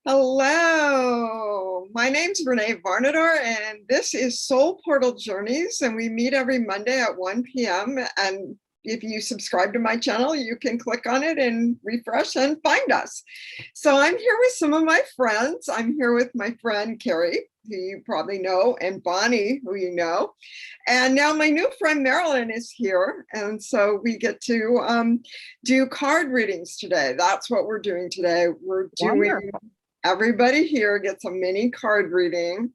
Hello, my name's Renee Varnador, and this is Soul Portal Journeys, and we meet every Monday at 1 p.m. And if you subscribe to my channel, you can click on it and refresh and find us. So I'm here with some of my friends. I'm here with my friend Carrie, who you probably know, and Bonnie, who you know. And now my new friend Marilyn is here. And so we get to do card readings today. That's what we're doing today. We're doing, Wonderful. everybody here gets a mini card reading.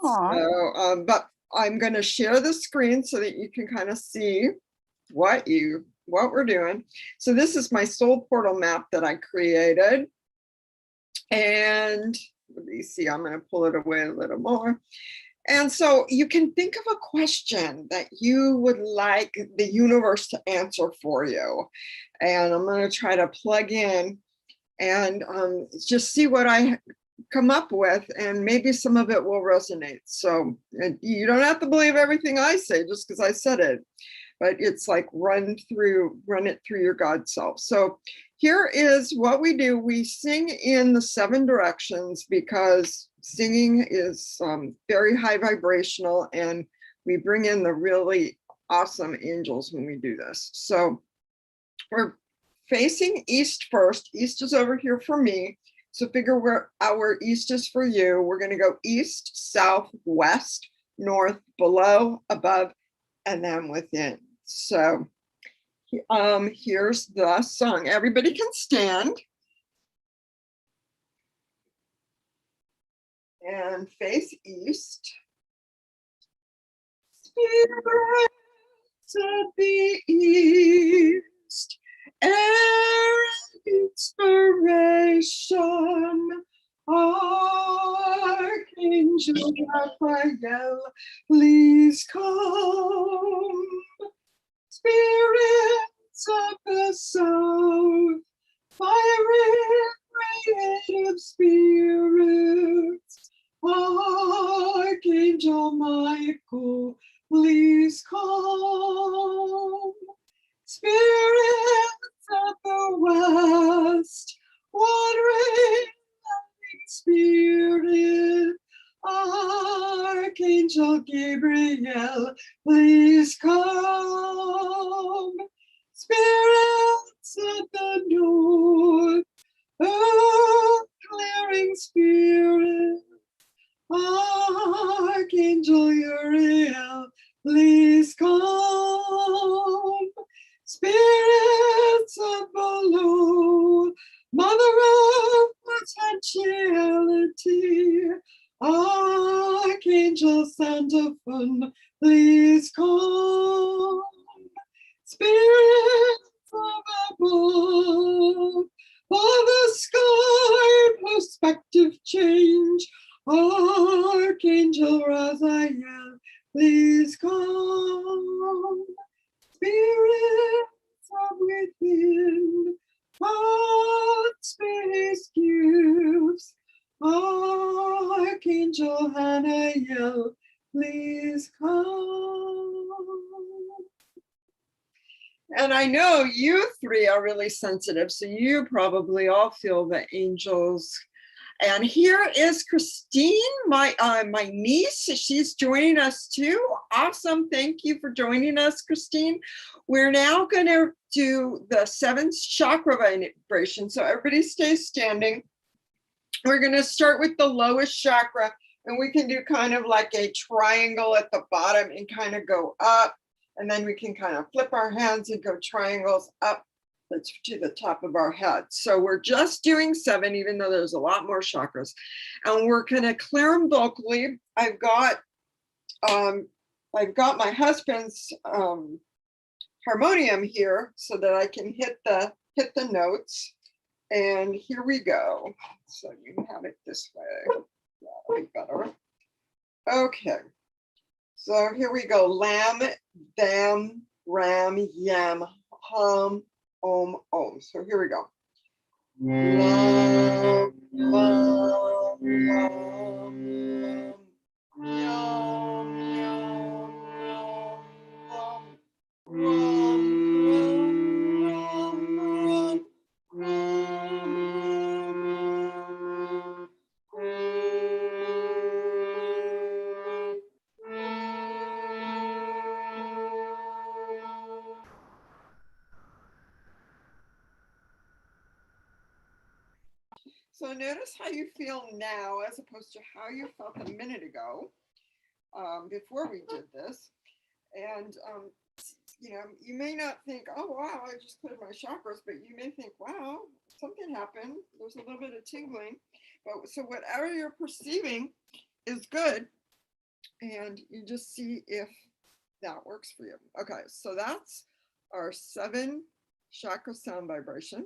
Aw. So, but I'm going to share the screen so that you can kind of see what we're doing. So this is my soul portal map that I created. And let me see, I'm going to pull it away a little more. And so you can think of a question that you would like the universe to answer for you. And I'm going to try to plug in and just see what I come up with, and maybe some of it will resonate. So you don't have to believe everything I say just because I said it, but it's like run it through your God self. So here is what we do. We sing in the 7 directions because singing is very high vibrational, and we bring in the really awesome angels when we do this. So we're facing east first. East is over here for me. So figure where our east is for you. We're going to go east, south, west, north, below, above, and then within. So here's the song. Everybody can stand and face east. Spirits of the east, air inspiration, Archangel Raphael, please come. Spirits of the south, fiery creative spirits, Archangel Michael, please come. Spirits of the west, watering spirit, Archangel Gabriel, please come. Spirits of the north, earth clearing spirit, Archangel Uriel, please come. Spirits of below, Mother of potentiality, Archangel Sandalphon, please come. Spirits of above, for the sky perspective change, Archangel Raziel, please come. Spirits of within, heart space gifts, Archangel Hanael, please come. And I know you 3 are really sensitive, so you probably all feel the angels. And here is Christine, my niece. She's joining us too. Awesome. Thank you for joining us, Christine. We're now going to do the 7th chakra vibration. So everybody stay standing. We're going to start with the lowest chakra, and we can do kind of like a triangle at the bottom and kind of go up. And then we can kind of flip our hands and go triangles up to the top of our head. So we're just doing 7, even though there's a lot more chakras. And we're going to clear them vocally. I've got my husband's harmonium here so that I can hit the notes. And here we go. So you can have it this way. That'll be better. Okay. So here we go. Lam, dam, ram, yam, hum, om, om. So here we go. Lam, lam, lam, yam, yam, ram, ram, ram, ram, ram, ram. So notice how you feel now as opposed to how you felt a minute ago, before we did this. And, you may not think, oh, wow, I just cleared my chakras, but you may think, wow, something happened. There's a little bit of tingling. But so whatever you're perceiving is good. And you just see if that works for you. Okay, so that's our 7 chakra sound vibration.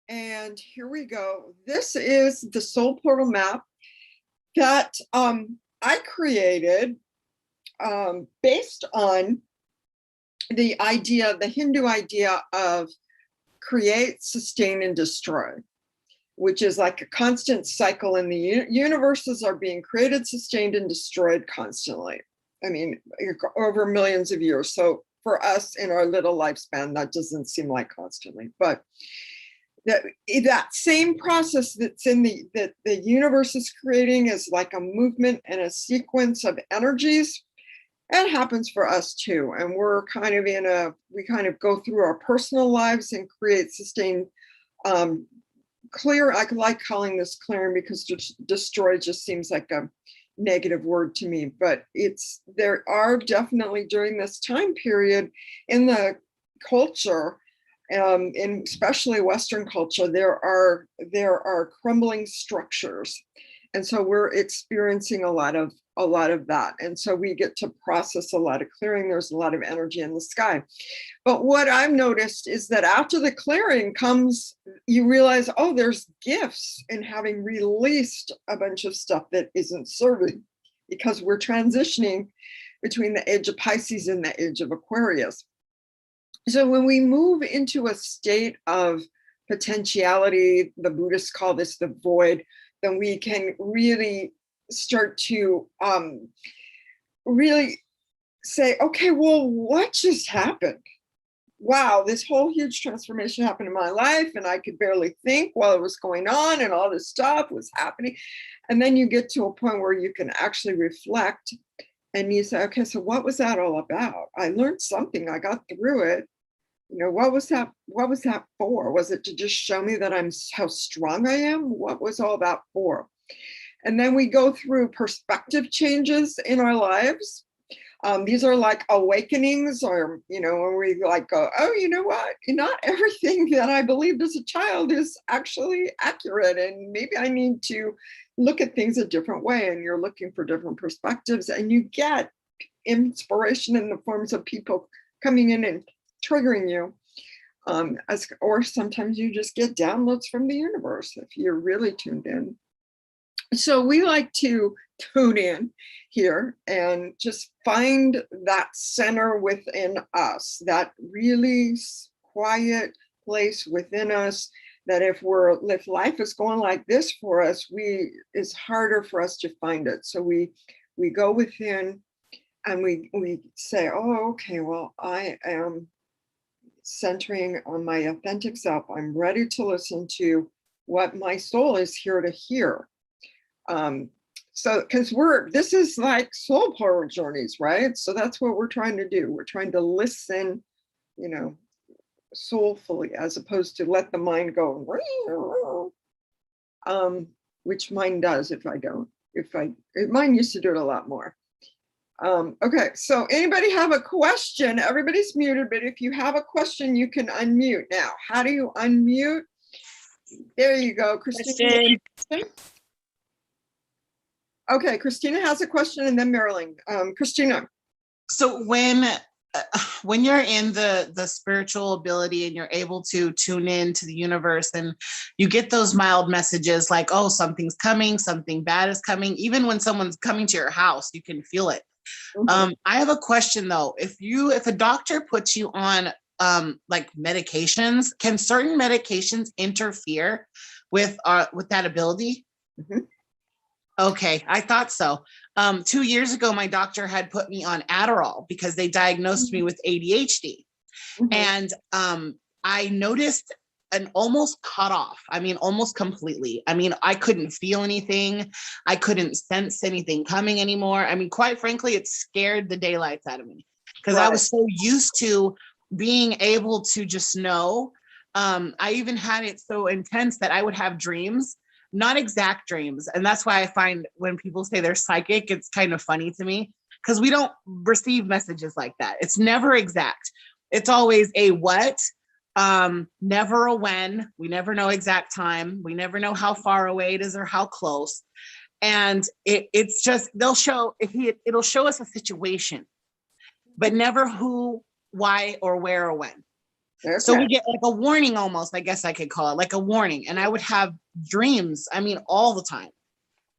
And here we go. This is the soul portal map that I created based on the idea, the Hindu idea of create, sustain, and destroy, which is like a constant cycle in the universes are being created, sustained, and destroyed constantly. I mean, over millions of years. So for us in our little lifespan, that doesn't seem like constantly, but that same process that's in that the universe is creating is like a movement and a sequence of energies. It happens for us too. And we're kind of we kind of go through our personal lives and create, sustain, clear. I like calling this clearing because destroy just seems like a negative word to me, but there are definitely during this time period in the culture, in especially Western culture, there are crumbling structures. And so we're experiencing a lot of that. And so we get to process a lot of clearing. There's a lot of energy in the sky. But what I've noticed is that after the clearing comes, you realize, oh, there's gifts in having released a bunch of stuff that isn't serving, because we're transitioning between the age of Pisces and the age of Aquarius. So when we move into a state of potentiality, the Buddhists call this the void, then we can really start to really say, okay, well, what just happened? Wow, this whole huge transformation happened in my life and I could barely think while it was going on and all this stuff was happening. And then you get to a point where you can actually reflect and you say, okay, so what was that all about? I learned something, I got through it. What was that for? Was it to just show me that how strong I am? What was all that for? And then we go through perspective changes in our lives. These are like awakenings, or, when we like go, oh, you know what? Not everything that I believed as a child is actually accurate. And maybe I need to look at things a different way. And you're looking for different perspectives, and you get inspiration in the forms of people coming in and triggering you. Or sometimes you just get downloads from the universe if you're really tuned in. So we like to tune in here and just find that center within us, that really quiet place within us, that if life is going like this for us, it's harder for us to find it. So we go within and we say, oh, okay, well, I am centering on my authentic self. I'm ready to listen to what my soul is here to hear. So, because this is like soul portal journeys, right? So that's what we're trying to do. We're trying to listen, soulfully, as opposed to let the mind go, which mine does if I don't. Mine used to do it a lot more. Okay, so anybody have a question? Everybody's muted, but if you have a question, you can unmute. Now, how do you unmute? There you go, Christine. Okay, Christina has a question, and then Marilyn. Christina. So when you're in the spiritual ability and you're able to tune in to the universe and you get those mild messages like, oh, something's coming, something bad is coming, even when someone's coming to your house, you can feel it. Mm-hmm. I have a question though. If a doctor puts you on like medications, can certain medications interfere with that ability? Mm-hmm. Okay, I thought so. 2 years ago, my doctor had put me on Adderall because they diagnosed me with ADHD. Mm-hmm. And I noticed an almost cut off. I mean, almost completely. I mean, I couldn't feel anything. I couldn't sense anything coming anymore. I mean, quite frankly, it scared the daylights out of me because I was so used to being able to just know I even had it so intense that I would have dreams, not exact dreams. And that's why I find when people say they're psychic, it's kind of funny to me because we don't receive messages like that. It's never exact. It's always a what, never a when. We never know exact time. We never know how far away it is or how close. And it's just, it'll show us a situation, but never who, why, or where or when. Okay. So we get like a warning almost, I guess I could call it like a warning. And I would have dreams, I mean, all the time.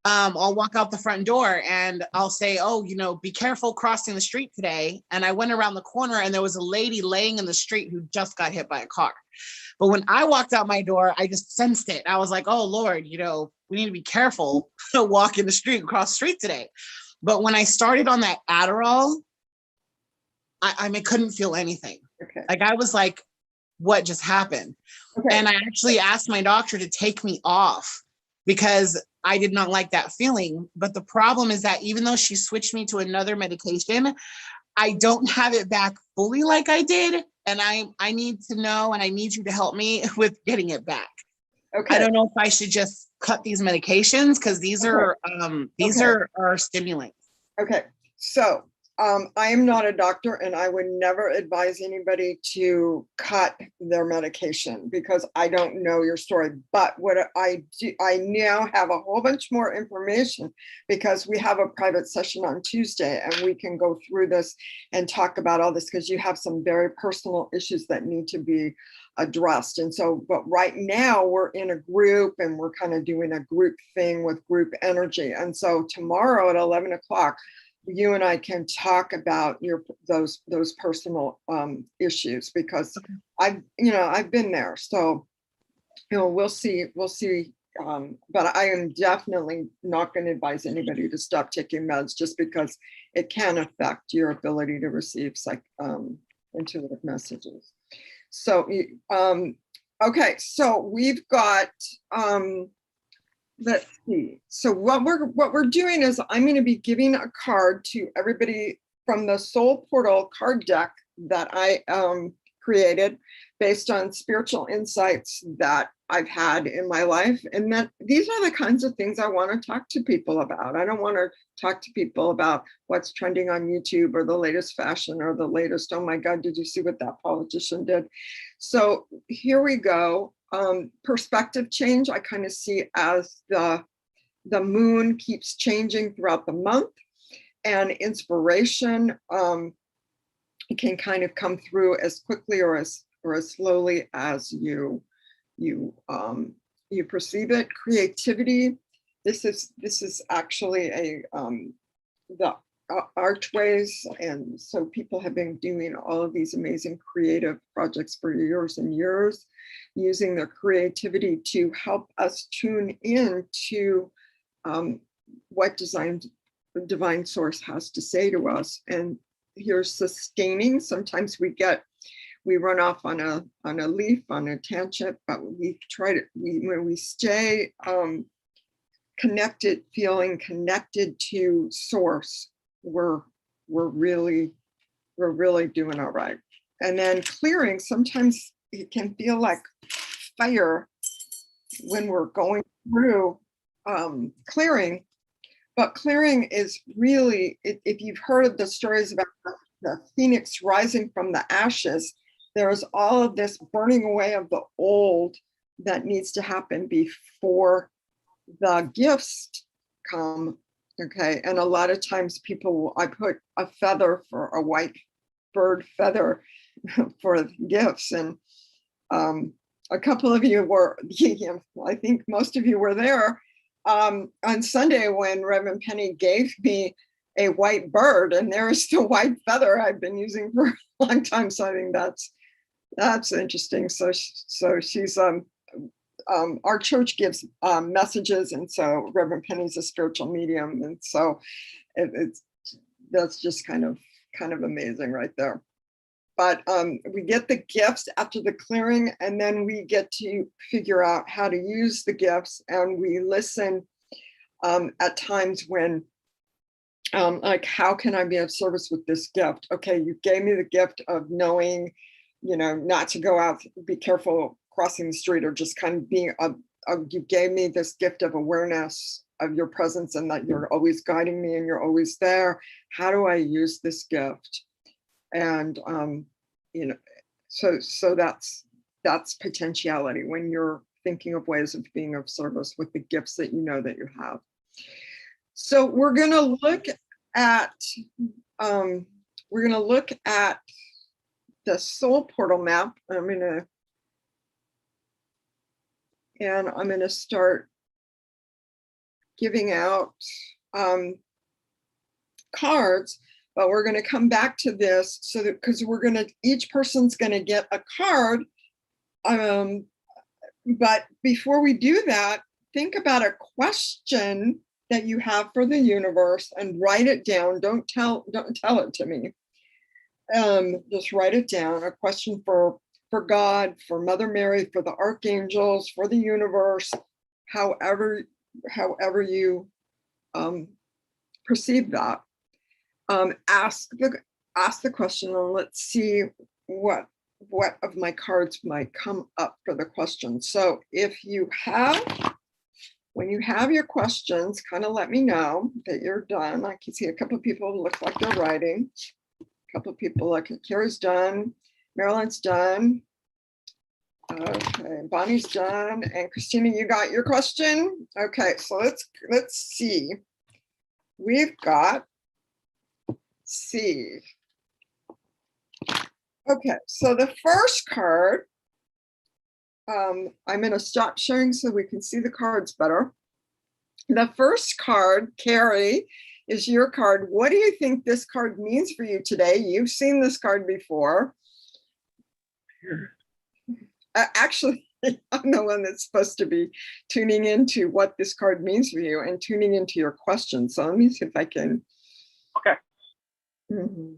I'll walk out the front door and I'll say, oh, be careful crossing the street today. And I went around the corner and there was a lady laying in the street who just got hit by a car. But when I walked out my door, I just sensed it. I was like, oh, Lord, we need to be careful walking the street, across the street today. But when I started on that Adderall, I couldn't feel anything. Okay. Like I was like, what just happened? Okay. And I actually asked my doctor to take me off because I did not like that feeling. But the problem is that even though she switched me to another medication, I don't have it back fully like I did. And I need to know, and I need you to help me with getting it back. Okay. I don't know if I should just cut these medications because these are stimulants. Okay. So I am not a doctor and I would never advise anybody to cut their medication because I don't know your story. But what I do, I now have a whole bunch more information because we have a private session on Tuesday and we can go through this and talk about all this because you have some very personal issues that need to be addressed. And so, but right now we're in a group and we're kind of doing a group thing with group energy. And so tomorrow at 11 o'clock, you and I can talk about those personal issues because I've been there. So, we'll see. But I am definitely not going to advise anybody to stop taking meds just because it can affect your ability to receive intuitive messages. So, okay. So we've got, let's see. So what we're doing is I'm going to be giving a card to everybody from the Soul Portal card deck that I created based on spiritual insights that I've had in my life. And that these are the kinds of things I want to talk to people about. I don't want to talk to people about what's trending on YouTube or the latest fashion or the latest, oh my God, did you see what that politician did? So here we go. Perspective change, I kind of see as the moon keeps changing throughout the month, and inspiration it can kind of come through as quickly or as slowly as you perceive it. Creativity. This is actually the archways, and so people have been doing all of these amazing creative projects for years and years, using their creativity to help us tune in to what divine source has to say to us. And here's sustaining. Sometimes we run off on a leaf, on a tangent, but when we stay connected, feeling connected to source, we're really doing all right. And then clearing, sometimes it can feel like fire when we're going through clearing, but clearing is really, if you've heard of the stories about the phoenix rising from the ashes, there's all of this burning away of the old that needs to happen before the gifts come. Okay. And a lot of times I put a feather for a white bird feather for gifts. And a couple of you were, I think most of you were there on Sunday when Reverend Penny gave me a white bird, and there's the white feather I've been using for a long time. So I think that's interesting. So she's our church gives messages, and so Reverend Penny's a spiritual medium, and so that's just kind of amazing right there. But we get the gifts after the clearing, and then we get to figure out how to use the gifts, and we listen at times when like, how can I be of service with this gift? Okay, you gave me the gift of knowing, not to go out, be careful crossing the street or just kind of being you gave me this gift of awareness of your presence and that you're always guiding me and you're always there. How do I use this gift? And you know, so that's potentiality when you're thinking of ways of being of service with the gifts that you know that you have. So we're going to look at the soul portal map. I'm going to start giving out cards, but we're going to come back to this so that because each person's going to get a card. But before we do that, think about a question that you have for the universe and write it down. Don't tell it to me. Just write it down. A question for God, for Mother Mary, for the archangels, for the universe, however you perceive that. Ask the question and let's see what of my cards might come up for the question. So when you have your questions, kind of let me know that you're done. I can see a couple of people look like they're writing. A couple of people like Carrie's done, Marilyn's done. Okay, Bonnie's done, and Christina, you got your question? Okay, so let's see. We've got C. Okay, so the first card, I'm going to stop sharing so we can see the cards better. The first card, Carrie, is your card. What do you think this card means for you today? You've seen this card before. Actually, I'm the one that's supposed to be tuning into what this card means for you and tuning into your question. So let me see if I can. Okay. Mm-hmm.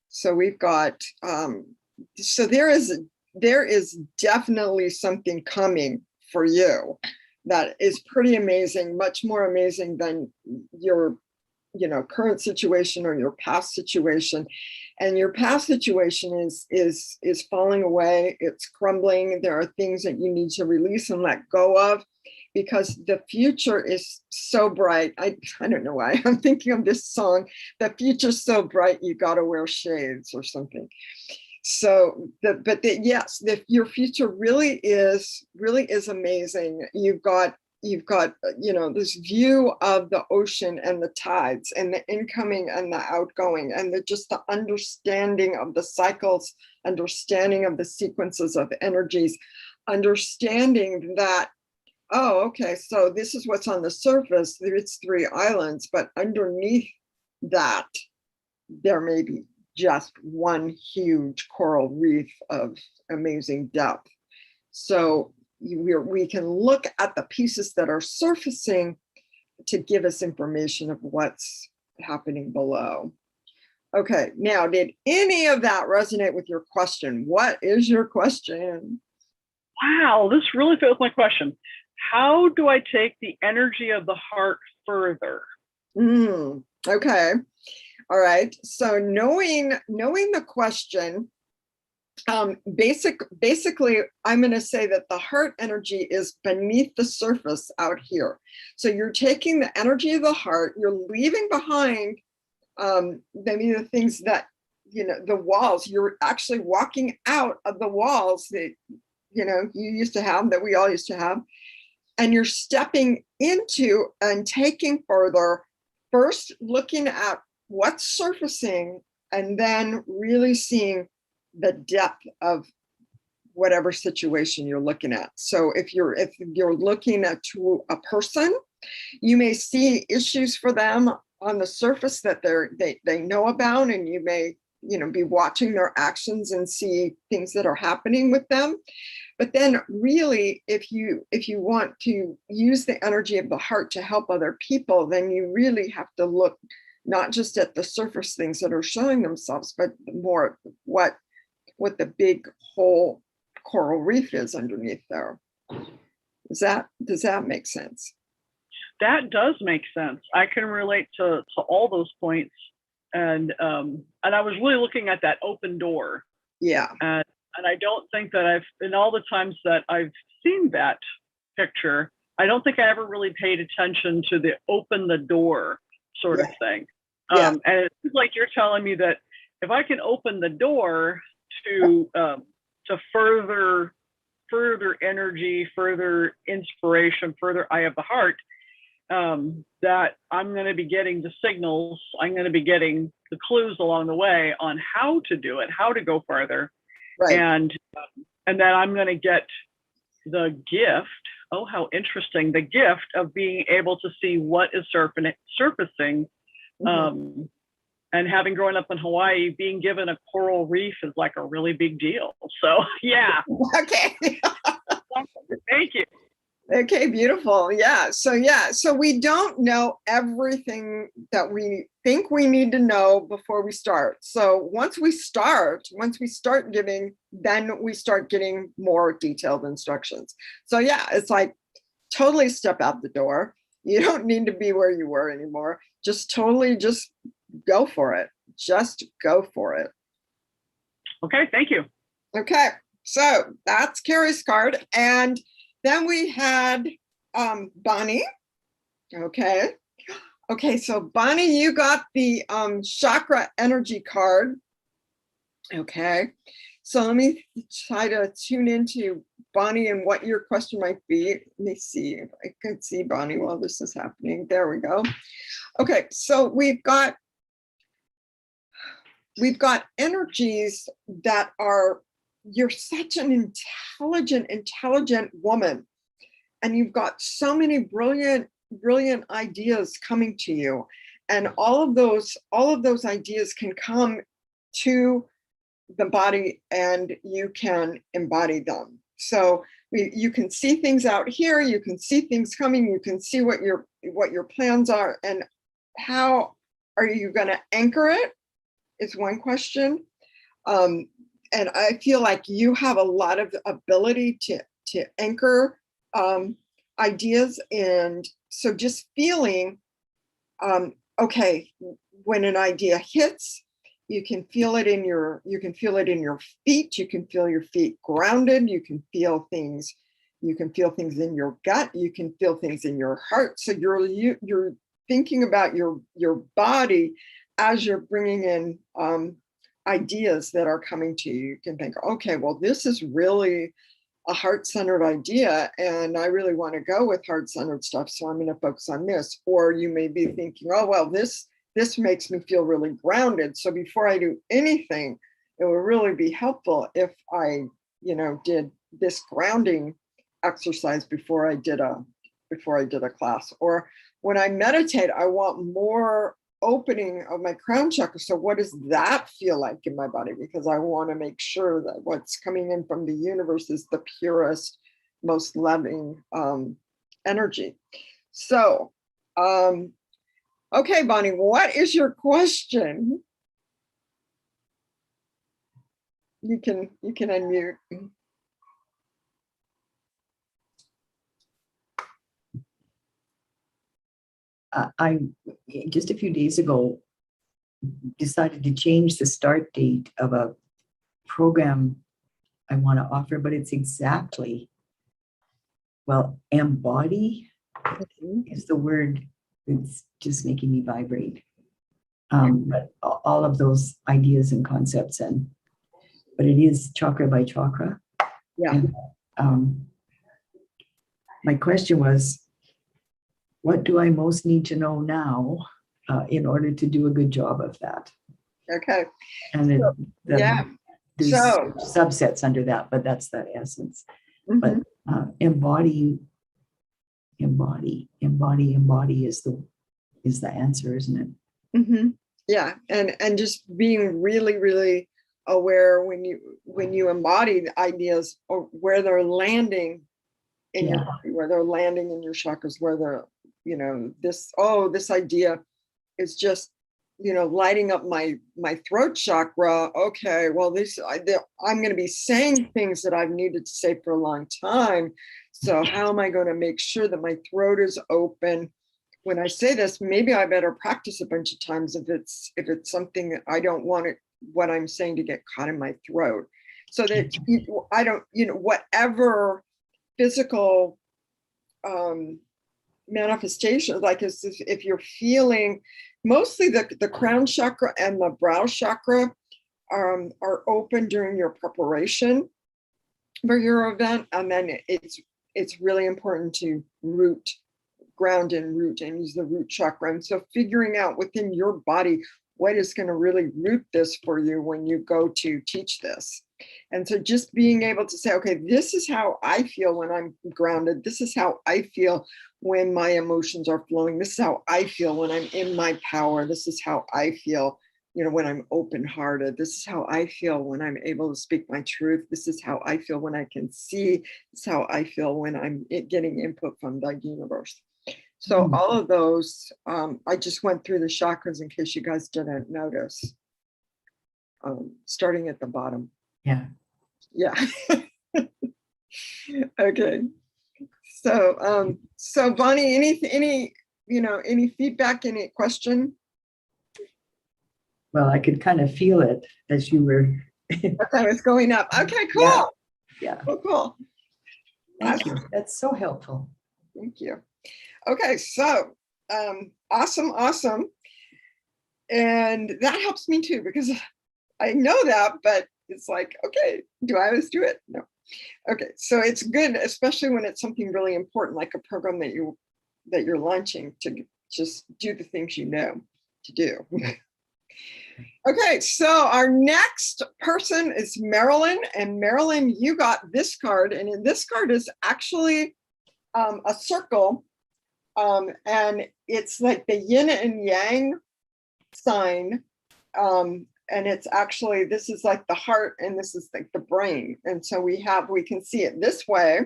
So we've got, so there is definitely something coming for you that is pretty amazing, much more amazing than your, current situation or your past situation. And your past situation is falling away. It's crumbling. There are things that you need to release and let go of because the future is so bright. I don't know why I'm thinking of this song. The future's so bright, you got to wear shades or something. So, yes, your future really is amazing. You've got this view of the ocean and the tides and the incoming and the outgoing and just the understanding of the cycles, understanding of the sequences of energies, understanding that, oh, okay, so this is what's on the surface. It's 3 islands, but underneath that, there may be just one huge coral reef of amazing depth. So we can look at the pieces that are surfacing to give us information of what's happening below. Okay, now did any of that resonate with your question? What is your question? Wow, this really fits my question. How do I take the energy of the heart further? Okay. All right. So knowing the question, basically, I'm going to say that the heart energy is beneath the surface out here. So you're taking the energy of the heart, you're leaving behind maybe the things that, the walls, you're actually walking out of the walls that, you used to have, that we all used to have. And you're stepping into and taking further, first looking at what's surfacing and then really seeing the depth of whatever situation you're looking at. So if you're looking at to a person, you may see issues for them on the surface that they know about, and you may be watching their actions and see things that are happening with them. But then really, if you want to use the energy of the heart to help other people, then you really have to look not just at the surface things that are showing themselves, but more what the big whole coral reef is underneath there. Does that make sense? That does make sense. I can relate to all those points. And I was really looking at that open door. Yeah. And I don't think that in all the times that I've seen that picture, I don't think I ever really paid attention to the open the door sort of Yeah. thing. Yeah. And it's like you're telling me that if I can open the door to further energy, further inspiration, further eye of the heart, that I'm going to be getting the signals, I'm going to be getting the clues along the way on how to do it, how to go farther. Right. And then I'm going to get the gift. Oh, how interesting. The gift of being able to see what is surfacing. And having grown up in Hawaii, being given a coral reef is like a really big deal. So yeah. Okay. Thank you. Okay, beautiful. Yeah. So we don't know everything that we think we need to know before we start. So once we start giving, then we start getting more detailed instructions. So yeah, it's like totally step out the door. You don't need to be where you were anymore. Just go for it. Just go for it. Okay, thank you. Okay, so that's Carrie's card. And then we had Bonnie. Okay. Okay, so Bonnie, you got the chakra energy card. Okay, so let me try to tune into Bonnie and what your question might be. Let me see if I can see Bonnie while this is happening. There we go. Okay, so we've got energies that are, you're such an intelligent woman, and you've got so many brilliant ideas coming to you, and all of those ideas can come to the body and you can embody them. So you can see things out here, you can see things coming, you can see what your plans are, and how are you going to anchor it is one question. And I feel like you have a lot of ability to anchor ideas. And so just feeling, okay, when an idea hits, you can feel it in your feet. You can feel your feet grounded. You can feel things in your gut. You can feel things in your heart. So you're thinking about your body as you're bringing in ideas that are coming to you. You can think, okay, well, this is really a heart-centered idea, and I really want to go with heart-centered stuff, so I'm going to focus on this. Or you may be thinking, oh, well, this makes me feel really grounded, so before I do anything, it would really be helpful if I, did this grounding exercise before I did a class. Or when I meditate, I want more opening of my crown chakra. So what does that feel like in my body? Because I want to make sure that what's coming in from the universe is the purest, most loving energy. So, okay, Bonnie, what is your question? You can unmute. I just a few days ago decided to change the start date of a program I want to offer, but it's exactly, well, embody is the word that's just making me vibrate. But all of those ideas and concepts, but it is chakra by chakra. Yeah. And, my question was, what do I most need to know now in order to do a good job of that? Okay. And yeah. there's subsets under that, but that's the essence. Mm-hmm. But embody is the answer, isn't it? Mm-hmm. Yeah, and just being really, really aware when you embody the ideas, or where they're landing in your body, where they're landing in your chakras, where they're, this idea is just, lighting up my throat chakra. Okay, well, I'm going to be saying things that I've needed to say for a long time. So how am I going to make sure that my throat is open? When I say this, maybe I better practice a bunch of times if it's something that I don't want what I'm saying to get caught in my throat. so that I don't, whatever physical manifestations, like if you're feeling, mostly the crown chakra and the brow chakra are open during your preparation for your event, and then it's really important to ground and root and use the root chakra. And so figuring out within your body what is going to really root this for you when you go to teach this. And so just being able to say, okay, this is how I feel when I'm grounded. This is how I feel when my emotions are flowing. This is how I feel when I'm in my power. This is how I feel, when I'm open-hearted. This is how I feel when I'm able to speak my truth. This is how I feel when I can see. This is how I feel when I'm getting input from the universe. So all of those, I just went through the chakras in case you guys didn't notice, starting at the bottom. Yeah. Yeah. Okay. So Bonnie, any feedback, any question? Well, I could kind of feel it as you were. I was going up. Okay, cool. Yeah. Yeah. Cool. Thank you. That's so helpful. Thank you. Okay, so awesome. And that helps me too, because I know that, but it's like, okay, do I always do it? No. Okay, so it's good, especially when it's something really important, like a program that you're launching, to just do the things you know to do. Okay, so our next person is Marilyn, and Marilyn, you got this card, and in this card is actually a circle, and it's like the yin and yang sign, and it's actually, this is like the heart and this is like the brain, and so we can see it this way,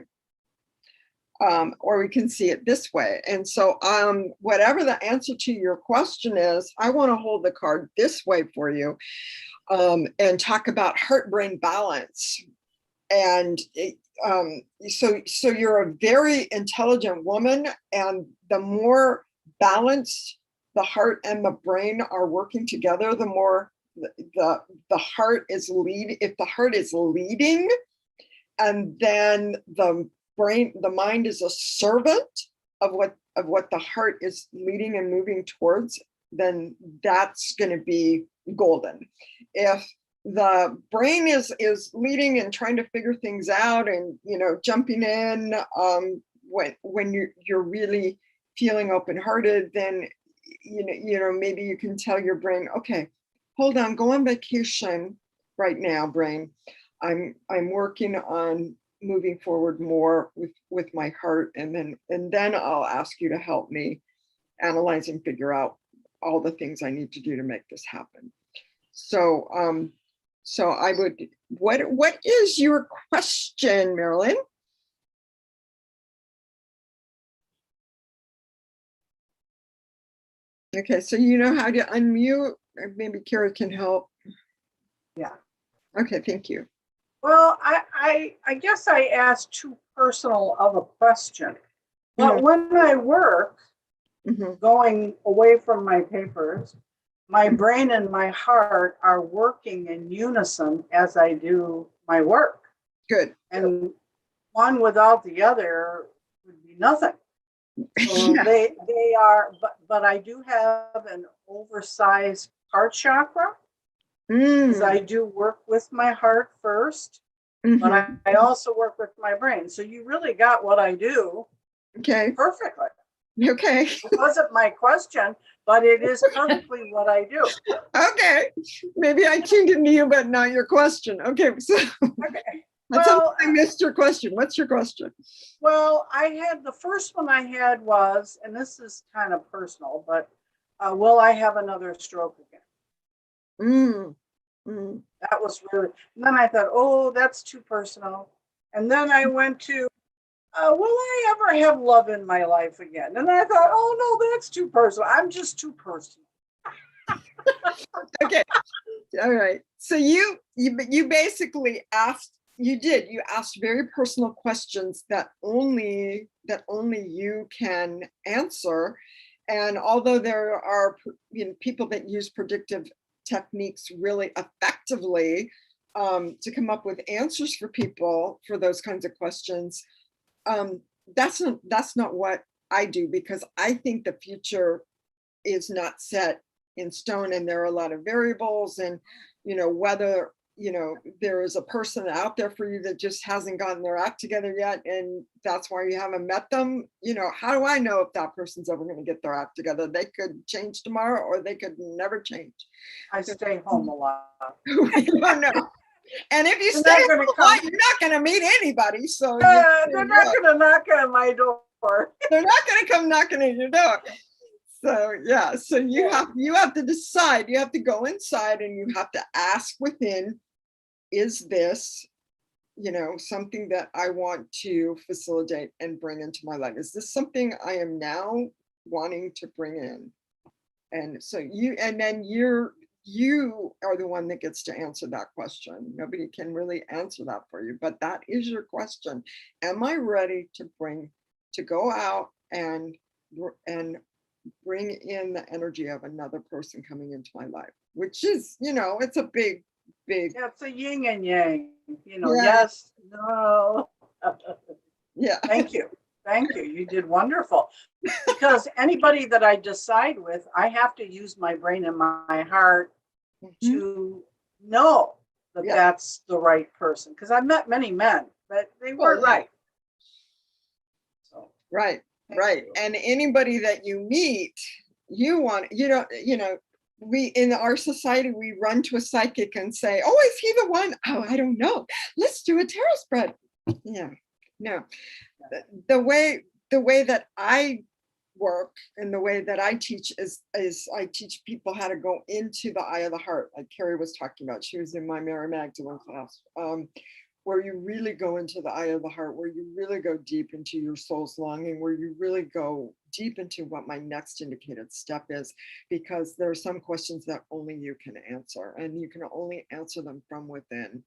or we can see it this way. And so whatever the answer to your question is, I want to hold the card this way for you, and talk about heart-brain balance. And so you're a very intelligent woman, and the more balanced the heart and the brain are working together, the more the heart is if the heart is leading, and then the mind is a servant of what the heart is leading and moving towards, then that's going to be golden. If the brain is leading and trying to figure things out and jumping in when you're really feeling open-hearted, then maybe you can tell your brain, okay, hold on, go on vacation right now, brain. I'm working on moving forward more with my heart, and then I'll ask you to help me analyze and figure out all the things I need to do to make this happen. So I would, what is your question, Marilyn? Okay, so you know how to unmute, or maybe Kara can help. Yeah. Okay, thank you. Well, I guess I asked too personal of a question, but when I work, going away from my papers, my brain and my heart are working in unison as I do my work. Good. And one without the other would be nothing. So Yeah. they are, but I do have an oversized heart chakra, because I do work with my heart first, but I also work with my brain. So you really got what I do. Okay. Perfectly. Okay. It wasn't my question, but it is perfectly what I do. Okay. Maybe I tuned into you, but not your question. Okay. So Okay. I missed your question. What's your question? Well, the first one I had was, and this is kind of personal, but will I have another stroke again? That was really, and then I thought, oh, that's too personal. And then I went to, will I ever have love in my life again? And I thought, oh no, that's too personal. I'm just too personal. Okay. All right. So you basically asked, you asked very personal questions that only you can answer. And although there are people that use predictive techniques really effectively, to come up with answers for people for those kinds of questions. That's not what I do, because I think the future is not set in stone, and there are a lot of variables, and whether there is a person out there for you that just hasn't gotten their act together yet, and that's why you haven't met them. How do I know if that person's ever going to get their act together? They could change tomorrow, or they could never change. I stay home a lot. We don't know. And if you They're stay not gonna home a come. lot, you're not going to meet anybody. So They're not gonna knock on my door. they're not going to come knocking at your door. So yeah, so you have to decide. You have to go inside and you have to ask within, is this, something that I want to facilitate and bring into my life? Is this something I am now wanting to bring in? And so you are the one that gets to answer that question. Nobody can really answer that for you, but that is your question. Am I ready to go out and bring in the energy of another person coming into my life? Which is, it's a big. Yeah, it's a yin and yang, Yeah. yes, no. Yeah. Thank you. You did wonderful. Because anybody that I decide with, I have to use my brain and my heart to know that Yeah. that's the right person. Because I've met many men, but they weren't yeah. right. So, Right. thank Right. you. And anybody that you meet, we in our society, we run to a psychic and say, oh, is he the one? Oh, I don't know. Let's do a tarot spread. Yeah. No. The way that I work and the way that I teach is I teach people how to go into the eye of the heart, like Carrie was talking about. She was in my Mary Magdalene class, where you really go into the eye of the heart, where you really go deep into your soul's longing, where you really go deep into what my next indicated step is, because there are some questions that only you can answer, and you can only answer them from within,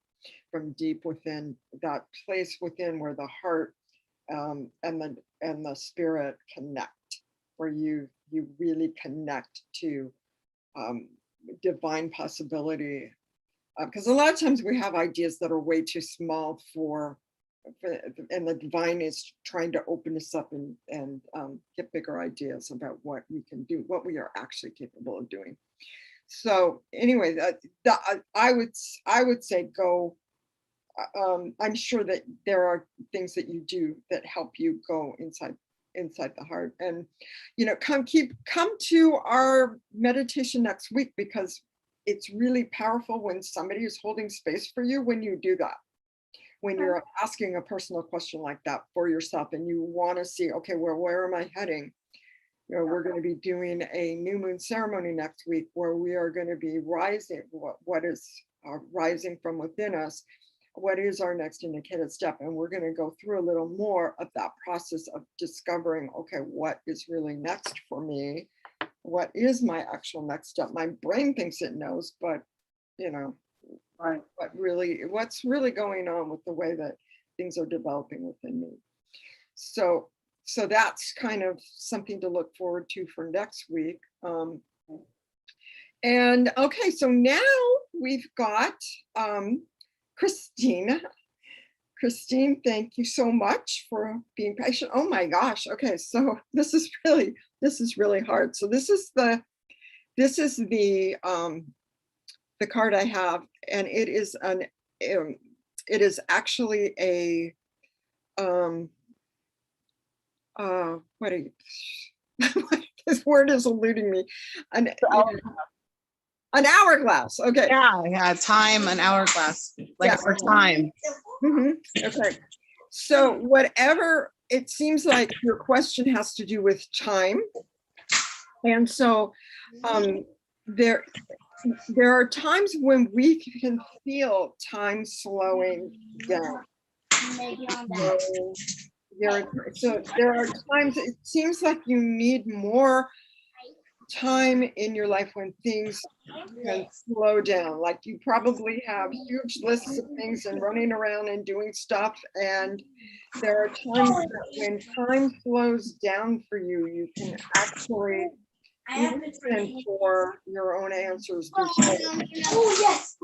from deep within, that place within where the heart and the spirit connect, where you really connect to divine possibility. Because a lot of times we have ideas that are way too small and the divine is trying to open us up and get bigger ideas about what we can do, what we are actually capable of doing. So anyway, I would say go. I'm sure that there are things that you do that help you go inside the heart, and come to our meditation next week, because it's really powerful when somebody is holding space for you when you do that, when you're asking a personal question like that for yourself and you want to see, okay, where am I heading? We're going to be doing a new moon ceremony next week where we are going to be rising, what is rising from within us, what is our next indicated step, and we're going to go through a little more of that process of discovering, okay, what is really next for me? What is my actual next step? My brain thinks it knows, but right. what's really going on with the way that things are developing within me. So that's kind of something to look forward to for next week. And okay, so now we've got Christine. Christine, thank you so much for being patient. Oh my gosh. Okay, so this is really hard. So this is the card I have, and it is actually a what are you? This word is eluding me. An hourglass. Okay. Yeah, time, an hourglass, like for time. Okay. So whatever, it seems like your question has to do with time. And so there are times when we can feel time slowing down. So there are times it seems like you need more time in your life when things can slow down. Like you probably have huge lists of things and running around and doing stuff. And there are times that when time slows down for you, you can actually listen for your own answers. Because Oh, yes,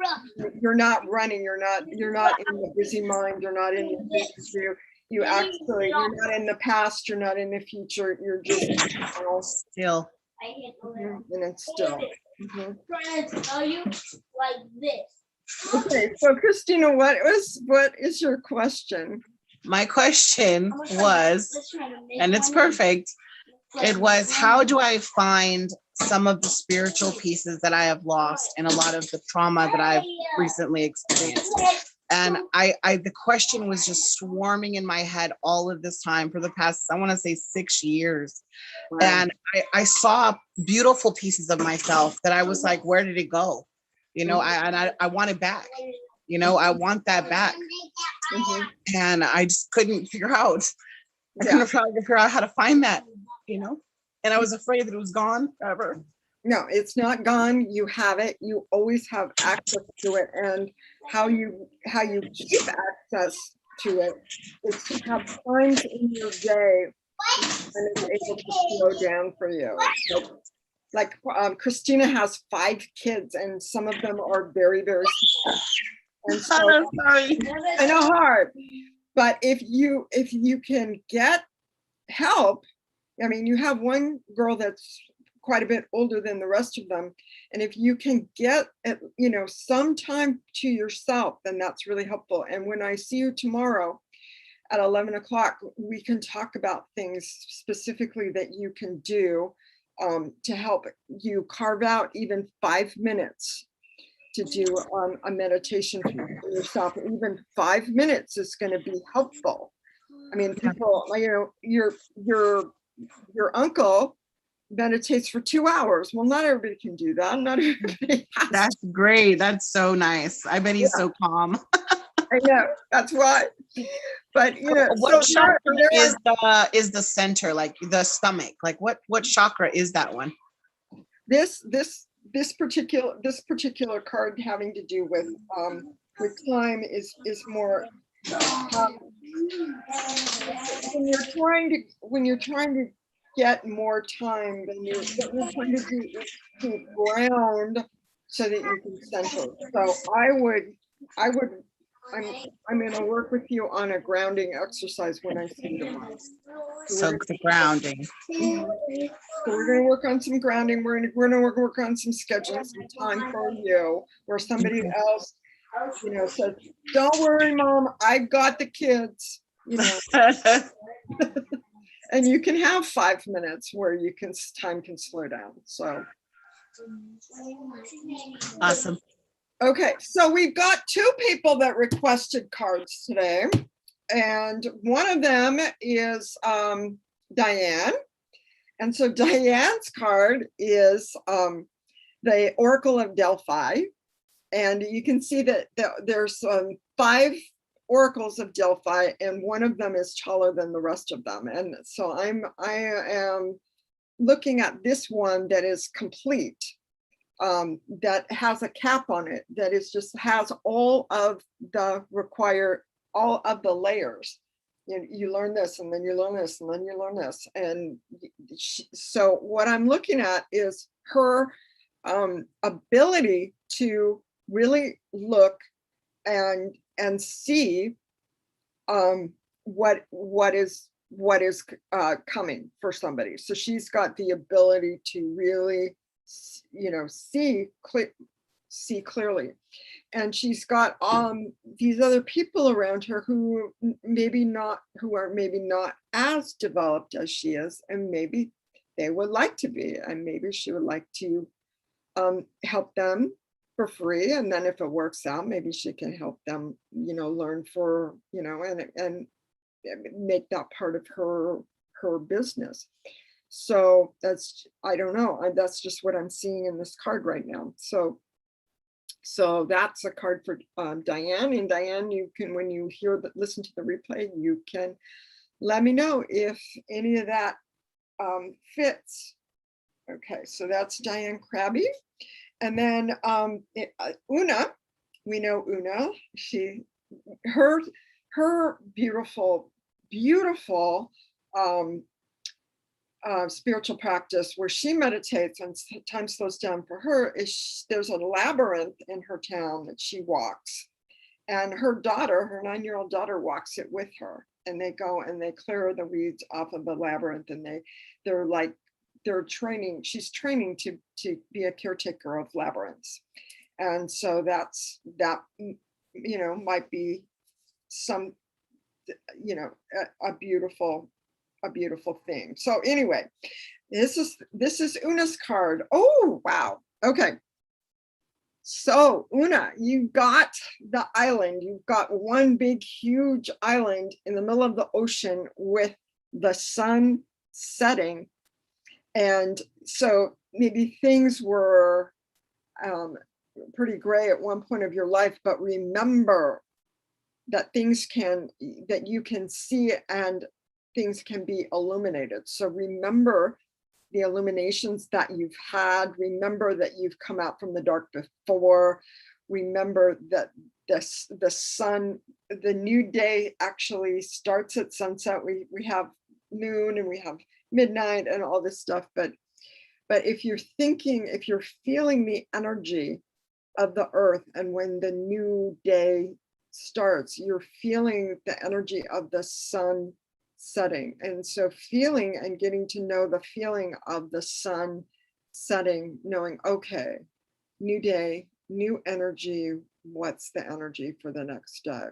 you're not running, you're not in the busy mind, you're not in the future. You actually, you're not in the past, you're not in the future, you're just now, Still. and it's still. Mhm. Trying to tell you like this. Okay, so Christina, what is your question? My question was, and it's perfect, it was, how do I find some of the spiritual pieces that I have lost and a lot of the trauma that I've recently experienced? And the question was just swarming in my head all of this time for the past, I want to say 6 years. And I saw beautiful pieces of myself that I was like, where did it go? You know, I want it back. You know, I want that back. Mhm. And I just couldn't figure out. I Yeah. couldn't figure out how to find that, you know? And I was afraid that it was gone forever. No, it's not gone. You have it. You always have access to it. And how you keep access to it is to have times in your day when it's able to slow down for you. Like Christina has 5 kids, and some of them are very, very sick. And so Sorry. I know hard, but if you can get help, I mean, you have one girl that's quite a bit older than the rest of them, and if you can get some time to yourself, then that's really helpful. And when I see you tomorrow at 11 o'clock, we can talk about things specifically that you can do to help you carve out even 5 minutes to do a meditation for yourself. Even 5 minutes is going to be helpful. I mean, people, your uncle meditates for 2 hours. Well, not everybody can do that. Not everybody has. That's great. That's so nice. I bet he's so calm. I know. That's why. But What chakra is the center, like the stomach? Like what chakra is that one? This particular card having to do with time is more when you're trying to get more time, then you're trying to do is to ground so that you can center. So I'm going to work with you on a grounding exercise when I see you tomorrow. So the grounding. So we're going to work on some grounding. We're going to work on some scheduling, some time for you, where somebody else, says, "Don't worry, Mom, I got the kids." And you can have 5 minutes where time can slow down. So Awesome. okay, so we've got 2 people that requested cards today, and one of them is Diane. And so Diane's card is the Oracle of Delphi, and you can see that there's 5 oracles of Delphi, and one of them is taller than the rest of them. And so I am looking at this one that is complete. That has a cap on it, that is just has all of the layers. You learn this, and then you learn this, and then you learn this. And so what I'm looking at is her ability to really look and see what is coming for somebody. So she's got the ability to really see clearly. And she's got these other people around her who are maybe not as developed as she is, and maybe they would like to be, and maybe she would like to help them for free. And then if it works out, maybe she can help them learn for and make that part of her business. So I don't know. That's just what I'm seeing in this card right now. So that's a card for Diane. And Diane, you can, when you listen to the replay, you can let me know if any of that fits. Okay, so that's Diane Krabby. And then Una, we know Una. Her beautiful spiritual practice where she meditates and time slows down for her is there's a labyrinth in her town that she walks, and her daughter, her 9-year-old daughter, walks it with her, and they go and they clear the weeds off of the labyrinth, and they're training, she's training to be a caretaker of labyrinths. And so that might be some, a beautiful thing. So anyway, this is Una's card. Oh, wow. Okay. So Una, you got the island. You've got one big, huge island in the middle of the ocean with the sun setting. And so maybe things were pretty gray at one point of your life, but remember that that you can see and things can be illuminated. So remember the illuminations that you've had. Remember that you've come out from the dark before. Remember that the sun, the new day actually starts at sunset. We have noon and we have midnight and all this stuff. But if you're feeling the energy of the earth, and when the new day starts, you're feeling the energy of the sun setting. And so feeling and getting to know the feeling of the sun setting, knowing, okay, new day, new energy, what's the energy for the next day?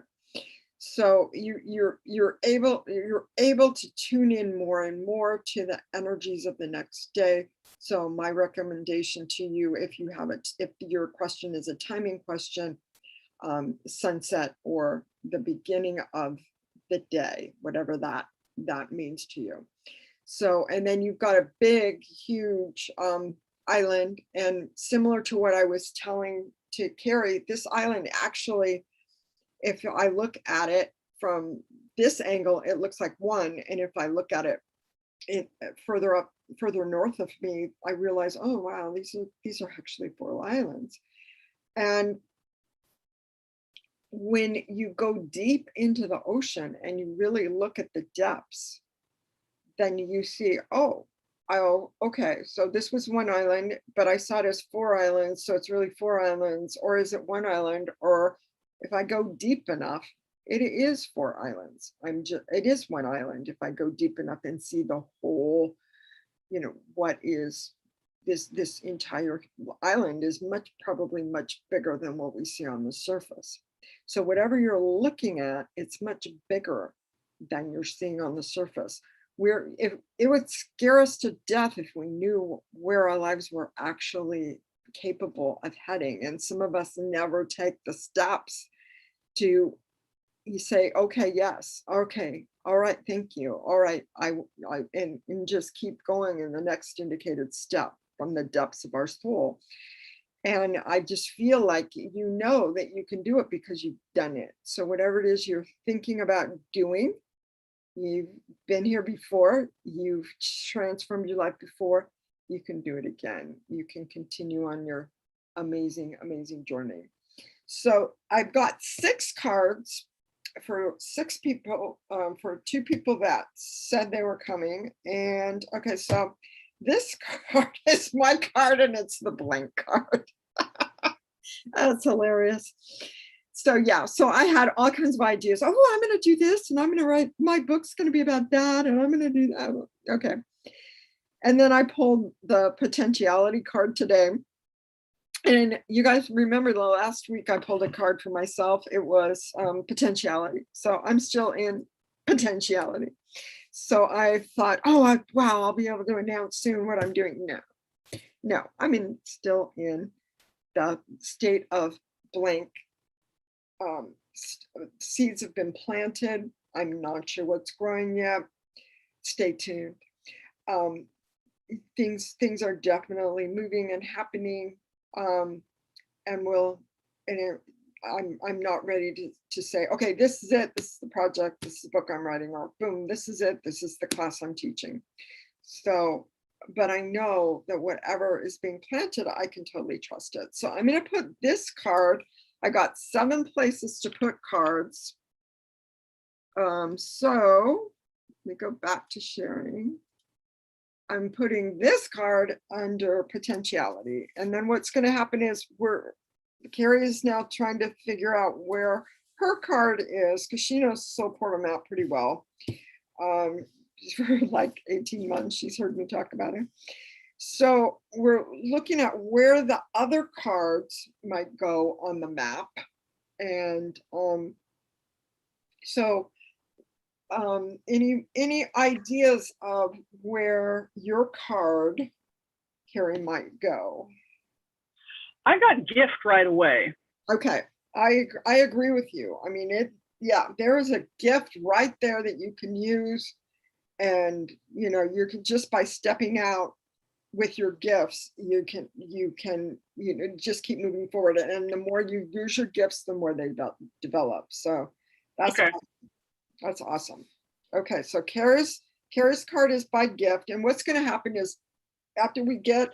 So you're able to tune in more and more to the energies of the next day. So my recommendation to you, if your question is a timing question, sunset or the beginning of the day, whatever that means to you. So, and then you've got a big, huge island, and similar to what I was telling to Carrie, this island actually, if I look at it from this angle, it looks like one. And if I look at it further north of me, I realize, oh, wow, these are actually 4 islands. And when you go deep into the ocean and you really look at the depths, then you see, oh, okay, so this was one island, but I saw it as 4 islands, so it's really 4 islands, or is it 1 island? Or if I go deep enough, it is 4 islands. It is 1 island if I go deep enough and see the whole, what is this entire island is probably much bigger than what we see on the surface. So whatever you're looking at, it's much bigger than you're seeing on the surface. It would scare us to death if we knew where our lives were actually capable of heading. And some of us never take the steps to say, okay, yes, okay, all right, thank you, all right, and just keep going in the next indicated step from the depths of our soul. And I just feel like that you can do it because you've done it. So whatever it is you're thinking about doing, you've been here before, you've transformed your life before, you can do it again. You can continue on your amazing, amazing journey. So I've got 6 cards for 6 people, for 2 people that said they were coming. And okay, so this card is my card, and it's the blank card. That's hilarious. So yeah, so I had all kinds of ideas. Oh, I'm going to do this, and I'm going to write, my book's going to be about that, and I'm going to do that. Okay. And then I pulled the potentiality card today. And you guys remember the last week I pulled a card for myself. It was potentiality. So I'm still in potentiality. So I thought, oh, wow, I'll be able to announce soon what I'm doing. No, I'm still in the state of blank. Seeds have been planted. I'm not sure what's growing yet. Stay tuned. Things are definitely moving and happening. I'm not ready to say, okay, this is it, this is the project, this is the book I'm writing, or boom, this is it, this is the class I'm teaching. So, but I know that whatever is being planted, I can totally trust it. So I'm going to put this card. I got 7 places to put cards. So let me go back to sharing. I'm putting this card under potentiality. And then what's going to happen is Carrie is now trying to figure out where her card is, because she knows Soul Portal map pretty well. For like 18 months, she's heard me talk about it. So we're looking at where the other cards might go on the map. And any ideas of where your card, Carrie, might go? I got gift right away. Okay, I agree with you. I mean, there is a gift right there that you can use. And, you can just by stepping out with your gifts, you can just keep moving forward. And the more you use your gifts, the more they develop. So that's Okay. awesome. That's awesome. Okay, so Carrie's card is by gift. And what's going to happen is after we get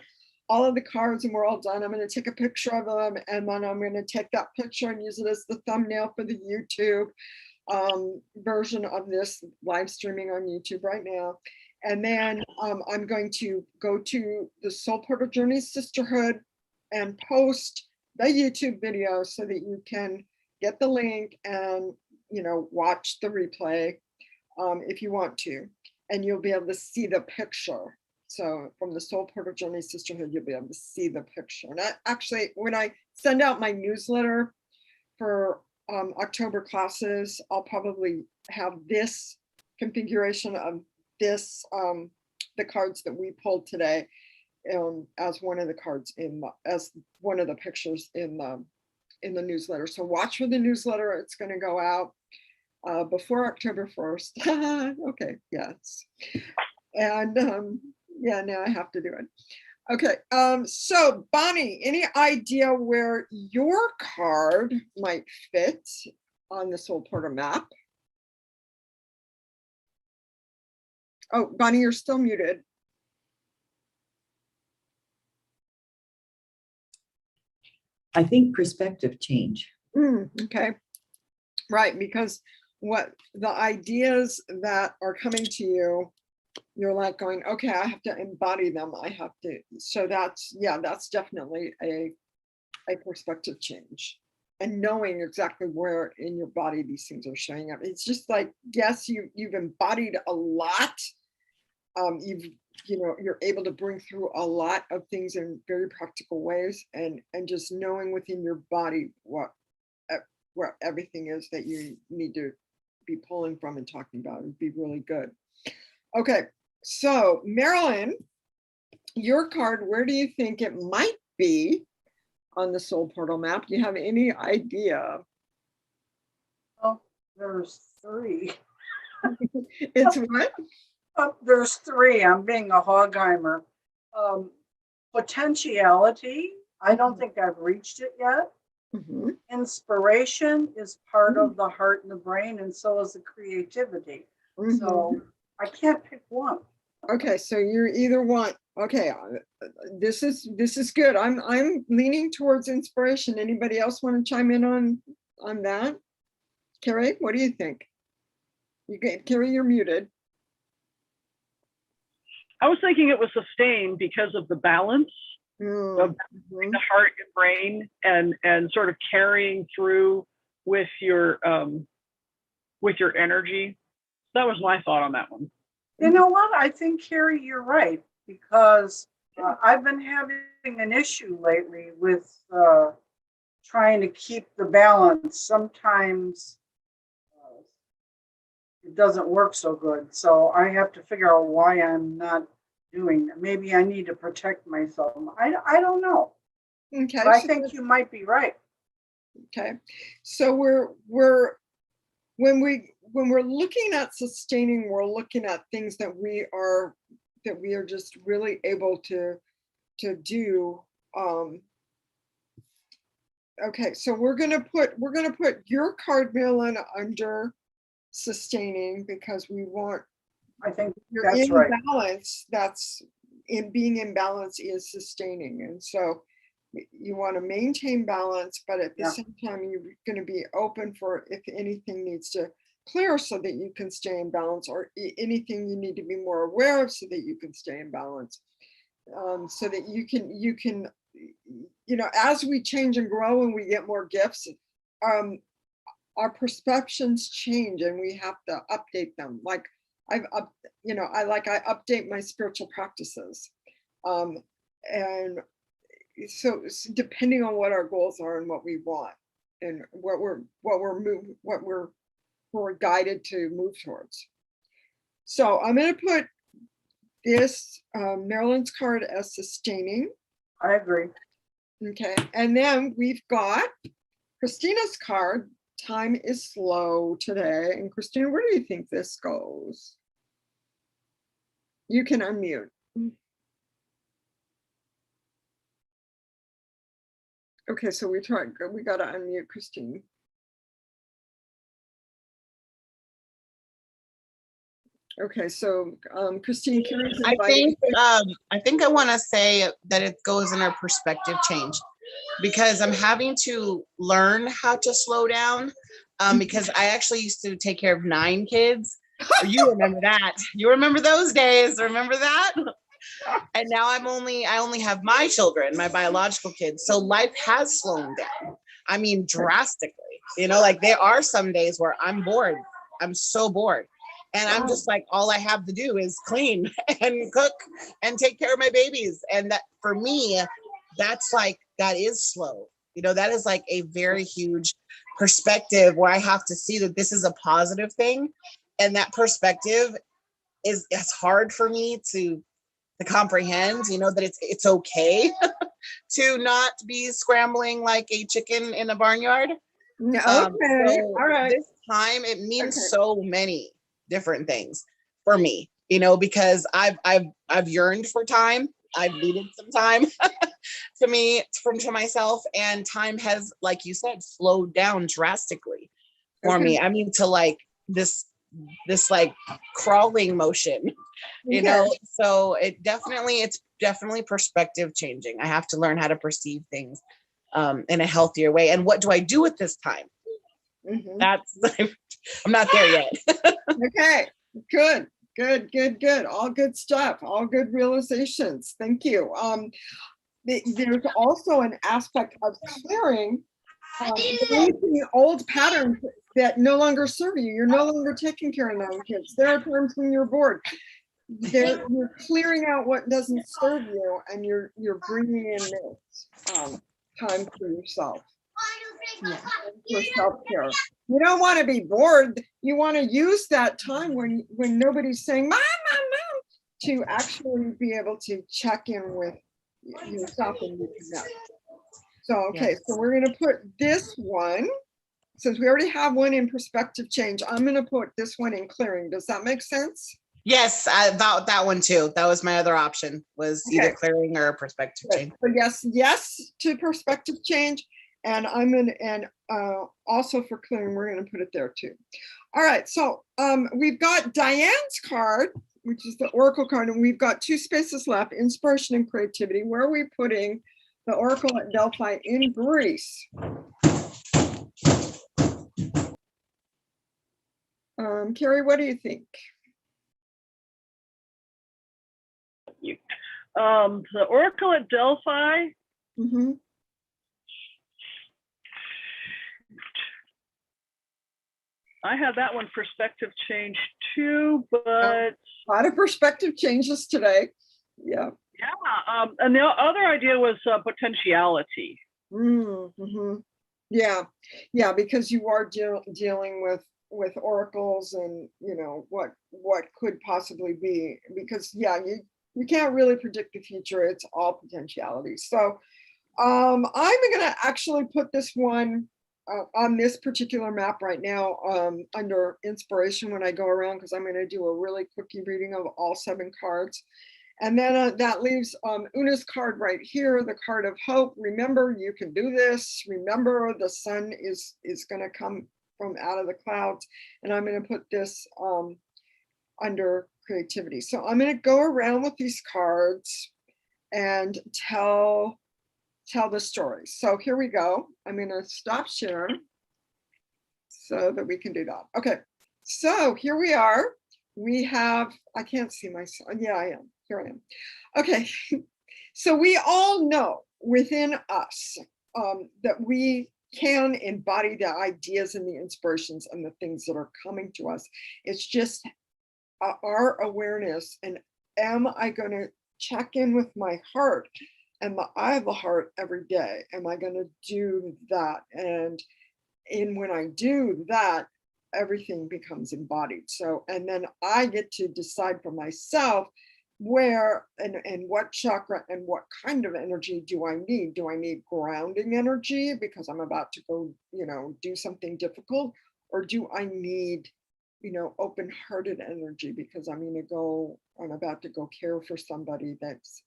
all of the cards and we're all done, I'm going to take a picture of them, and then I'm going to take that picture and use it as the thumbnail for the YouTube version of this live streaming on YouTube right now. And then I'm going to go to the Soul Portal Journey Sisterhood and post the YouTube video so that you can get the link and watch the replay if you want to, and you'll be able to see the picture. So from the Soul Portal Journey Sisterhood, you'll be able to see the picture. And actually, when I send out my newsletter for October classes, I'll probably have this configuration of this, the cards that we pulled today, as one of the cards as one of the pictures in the newsletter. So watch for the newsletter. It's going to go out before October 1st. Okay, yes. And yeah, now I have to do it. Okay, so Bonnie, any idea where your card might fit on the Soul Portal map? Oh, Bonnie, you're still muted. I think perspective change. Okay, right, because what the ideas that are coming to you, you're like going, okay, I have to embody them. I have to. So that's definitely a perspective change, and knowing exactly where in your body these things are showing up. It's just like, yes, you've embodied a lot. You're able to bring through a lot of things in very practical ways, and just knowing within your body where everything is that you need to be pulling from and talking about would be really good. Okay, so Marilyn, your card, where do you think it might be on the Soul Portal map? Do you have any idea? Oh, there's three. It's what? Oh, there's three. I'm being a Hogheimer. Potentiality. I don't think I've reached it yet. Mhm. Inspiration is part of the heart and the brain, and so is the creativity. Mhm. So I can't pick one. Okay, so you either want, okay, this is good. I'm leaning towards inspiration. Anybody else want to chime in on that? Carrie, what do you think? Carrie, you're muted. I was thinking it was sustained because of the balance of Mhm. the heart and brain, and sort of carrying through with your energy. That was my thought on that one. You know what? I think, Carrie, you're right, because I've been having an issue lately with trying to keep the balance. Sometimes it doesn't work so good. So I have to figure out why I'm not doing that. Maybe I need to protect myself. I don't know. Okay. But I so think you might be right. Okay, so when we're looking at sustaining, we're looking at things that we are just really able to do. Okay, so we're gonna put your card, Marilyn, under sustaining, because we want, I think you're that's in right. balance. That's in being in balance is sustaining, and so you want to maintain balance, but at the Yeah. same time you're going to be open for if anything needs to clear so that you can stay in balance, or anything you need to be more aware of so that you can stay in balance. So that you can, as we change and grow and we get more gifts, our perceptions change and we have to update them. Like I update my spiritual practices. And so depending on what our goals are and what we want and what we're guided to move towards. So I'm going to put this Marilyn's card as sustaining. I agree. Okay, and then we've got Christina's card. Time is slow today. And Christina, where do you think this goes? You can unmute. Okay, so we got to unmute Christine. Okay, so Christine, I think I want to say that it goes in a perspective change, because I'm having to learn how to slow down, because I actually used to take care of 9 kids. You remember that? You remember those days? Remember that? And now I only have my children, my biological kids. So life has slowed down. I mean, drastically. Like there are some days where I'm bored. I'm so bored. And I'm just like, all I have to do is clean and cook and take care of my babies. And that, for me, that is slow. That is like a very huge perspective where I have to see that this is a positive thing. And that perspective it's hard for me to comprehend, that it's okay to not be scrambling like a chicken in a barnyard. Okay, So all right. This time it means so many different things for me, because I've yearned for time. I've needed some time to myself, and time has, like you said, slowed down drastically for me. I mean, to like this like crawling motion, so it's definitely perspective changing. I have to learn how to perceive things in a healthier way. And what do I do with this time? That's I'm not there yet. Okay, good. All good stuff, all good realizations. Thank you. There's also an aspect of clearing releasing old patterns that no longer serve you. You're no longer taking care of them kids. There are times when you're bored. You're clearing out what doesn't serve you, and you're bringing in this time for yourself. For self-care. You don't want to be bored. You want to use that time when nobody's saying mom, to actually be able to check in with yourself and reconnect. So okay, so we're going to put this one, since we already have one in perspective change, I'm going to put this one in clearing. Does that make sense? Yes, that one too. That was my other option, was either clearing or perspective change. So yes to perspective change. And also for clearing, we're going to put it there too. All right, so we've got Diane's card, which is the Oracle card, and we've got 2 spaces left, inspiration and creativity. Where are we putting the Oracle at Delphi in Greece? Carrie, what do you think? The Oracle at Delphi. I had that one perspective change too, but a lot of perspective changes today. Yeah. And the other idea was potentiality. Yeah, because you are dealing with oracles and what could possibly be, because you can't really predict the future. It's all potentialities. So I'm gonna actually put this one on this particular map right now under inspiration when I go around, because I'm going to do a really quickie reading of all 7 cards. And then that leaves Una's card right here, the card of hope. Remember, you can do this. Remember, the sun is going to come from out of the clouds. And I'm going to put this under creativity. So I'm going to go around with these cards and tell the story. So here we go. I'm going to stop sharing so that we can do that. Okay. So here we are. We have, I can't see myself. Yeah, I am. Here I am. Okay. So we all know within us that we can embody the ideas and the inspirations and the things that are coming to us. It's just our awareness. And am I going to check in with my heart and the eye of the heart every day? Am I going to do that? And when I do that, everything becomes embodied. So, and then I get to decide for myself where and what chakra and what kind of energy do I need? Do I need grounding energy because I'm about to go, do something difficult? Or do I need, open-hearted energy because I'm about to go care for somebody that's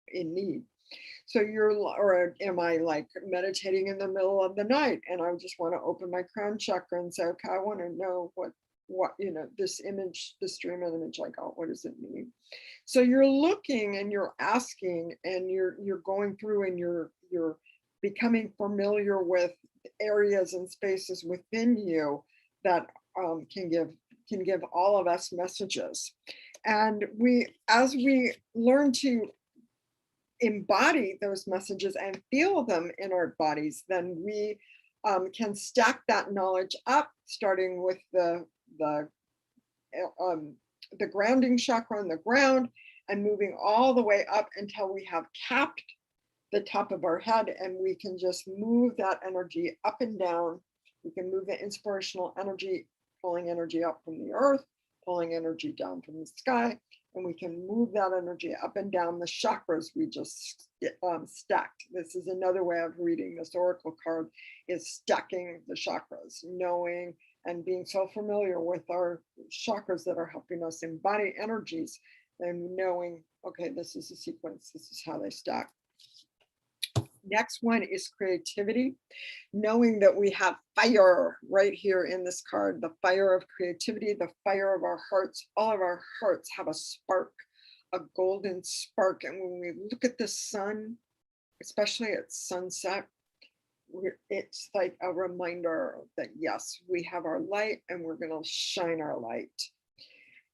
in need? So or am I like meditating in the middle of the night and I just want to open my crown chakra and say, okay, I want to know what this image, this dream image I got, what does it mean? So you're looking and you're asking and you're going through and you're becoming familiar with areas and spaces within you that can give all of us messages. And as we learn to embody those messages and feel them in our bodies, then we can stack that knowledge up, starting with the grounding chakra on the ground and moving all the way up until we have capped the top of our head, and we can just move that energy up and down. We can move the inspirational energy, pulling energy up from the earth, pulling energy down from the sky, and we can move that energy up and down the chakras we just stacked. This is another way of reading this oracle card, is stacking the chakras, knowing and being so familiar with our chakras that are helping us embody energies and knowing, okay, this is a sequence, this is how they stack. Next one is creativity, knowing that we have fire right here in this card, the fire of creativity, the fire of our hearts. All of our hearts have a spark, a golden spark. And when we look at the sun, especially at sunset, it's like a reminder that yes, we have our light and we're going to shine our light.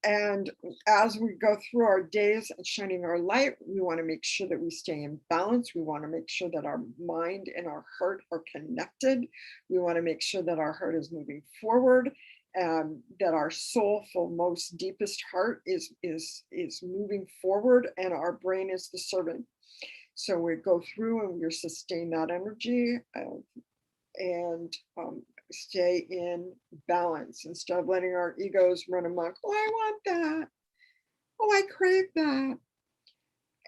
And as we go through our days and shining our light, we want to make sure that we stay in balance. We want to make sure that our mind and our heart are connected. We want to make sure that our heart is moving forward, and that our soulful, most deepest heart is moving forward, and our brain is the servant. So we go through and we sustain that energy and stay in balance instead of letting our egos run amok. Oh, I want that. Oh, I crave that.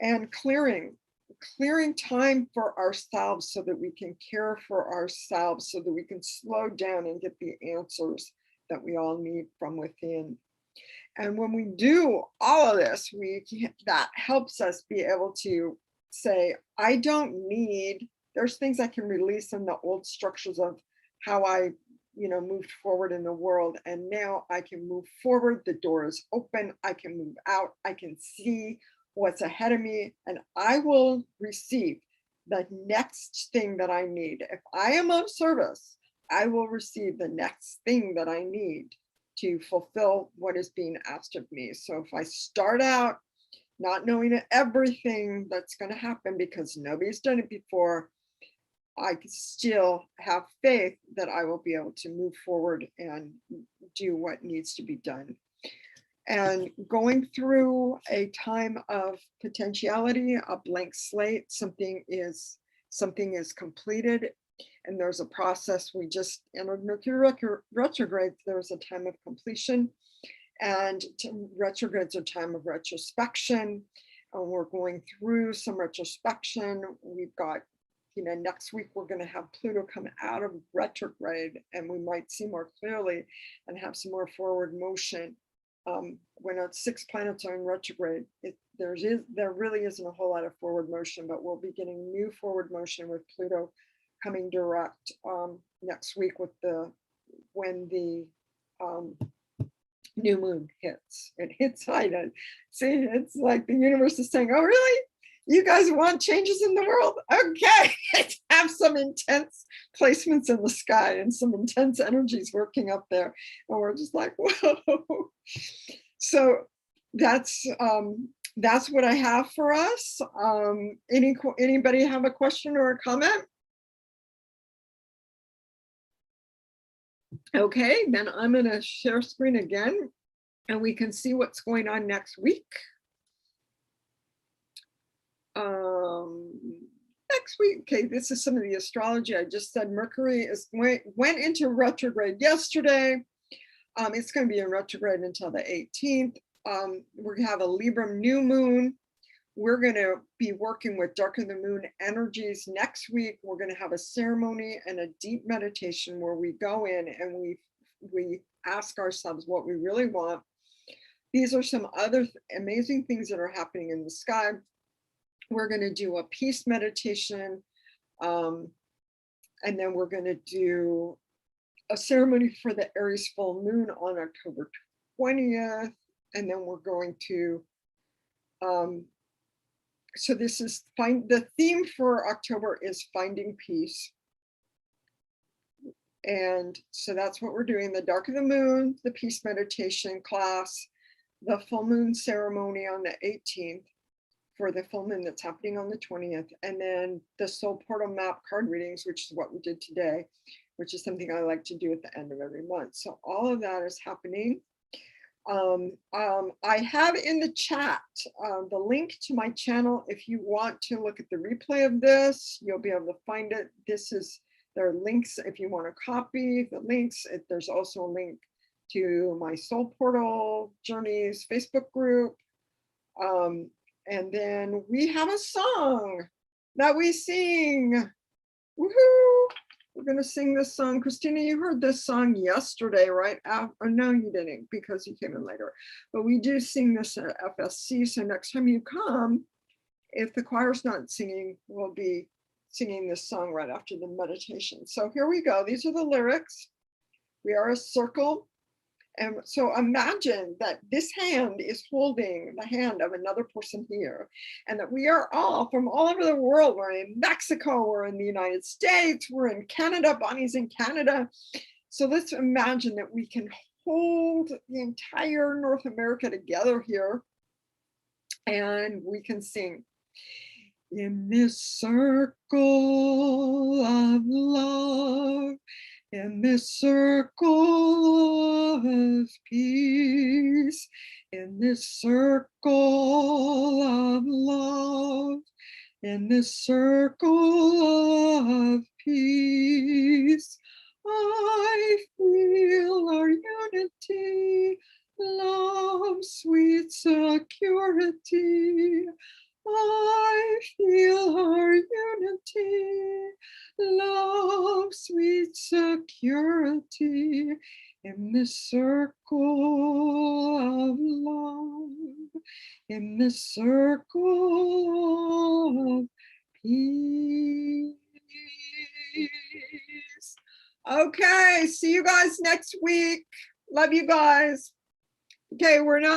And clearing time for ourselves so that we can care for ourselves, so that we can slow down and get the answers that we all need from within. And when we do all of this, that helps us be able to say, I don't need, there's things I can release in the old structures of how I, moved forward in the world. And now I can move forward. The door is open. I can move out. I can see what's ahead of me, and I will receive the next thing that I need. If I am of service, I will receive the next thing that I need to fulfill what is being asked of me. So if I start out not knowing everything that's going to happen because nobody's done it before, I still have faith that I will be able to move forward and do what needs to be done. And going through a time of potentiality, a blank slate, something is completed, and there's a process. We just entered Mercury retrograde. There's a time of completion, and retrograde's a time of retrospection. And we're going through some retrospection. We've got, next week we're going to have Pluto come out of retrograde, and we might see more clearly and have some more forward motion. When our 6 planets are in retrograde, there really isn't a whole lot of forward motion, but we'll be getting new forward motion with Pluto coming direct next week when the new moon hits. It hits Ida. See, it's like the universe is saying, oh, really? You guys want changes in the world? Okay, have some intense placements in the sky and some intense energies working up there. And we're just like, whoa. So that's what I have for us. Anybody have a question or a comment? Okay, then I'm gonna share screen again and we can see what's going on next week. Next week, okay, this is some of the astrology. I just said Mercury went into retrograde yesterday. It's going to be in retrograde until the 18th. We're going to have a Libra new moon. We're going to be working with Dark of the Moon energies next week. We're going to have a ceremony and a deep meditation where we go in and we ask ourselves what we really want. These are some other amazing things that are happening in the sky. We're going to do a peace meditation, and then we're going to do a ceremony for the Aries full moon on October 20th, and then we're going to, so this is the theme for October is finding peace. And so that's what we're doing, the Dark of the Moon, the peace meditation class, the full moon ceremony on the 18th, for the full moon that's happening on the 20th, and then the soul portal map card readings, which is what we did today, which is something I like to do at the end of every month. So all of that is happening. I have in the chat the link to my channel. If you want to look at the replay of this, you'll be able to find it. There are links if you want to copy the links. There's also a link to my Soul Portal Journeys Facebook group. And then we have a song that we sing. Woohoo! We're going to sing this song. Christina, you heard this song yesterday, right? Or no, you didn't because you came in later. But we do sing this at FSC. So next time you come, if the choir's not singing, we'll be singing this song right after the meditation. So here we go. These are the lyrics. We are a circle. And so imagine that this hand is holding the hand of another person here, and that we are all from all over the world. We're in Mexico, we're in the United States, we're in Canada, Bonnie's in Canada. So let's imagine that we can hold the entire North America together here, and we can sing. In this circle of love, in this circle of peace, in this circle of love, in this circle of peace, I feel our unity, love, sweet security. I feel our unity, love, sweet security, in this circle of love, in this circle of peace. Okay, see you guys next week. Love you guys. Okay, we're not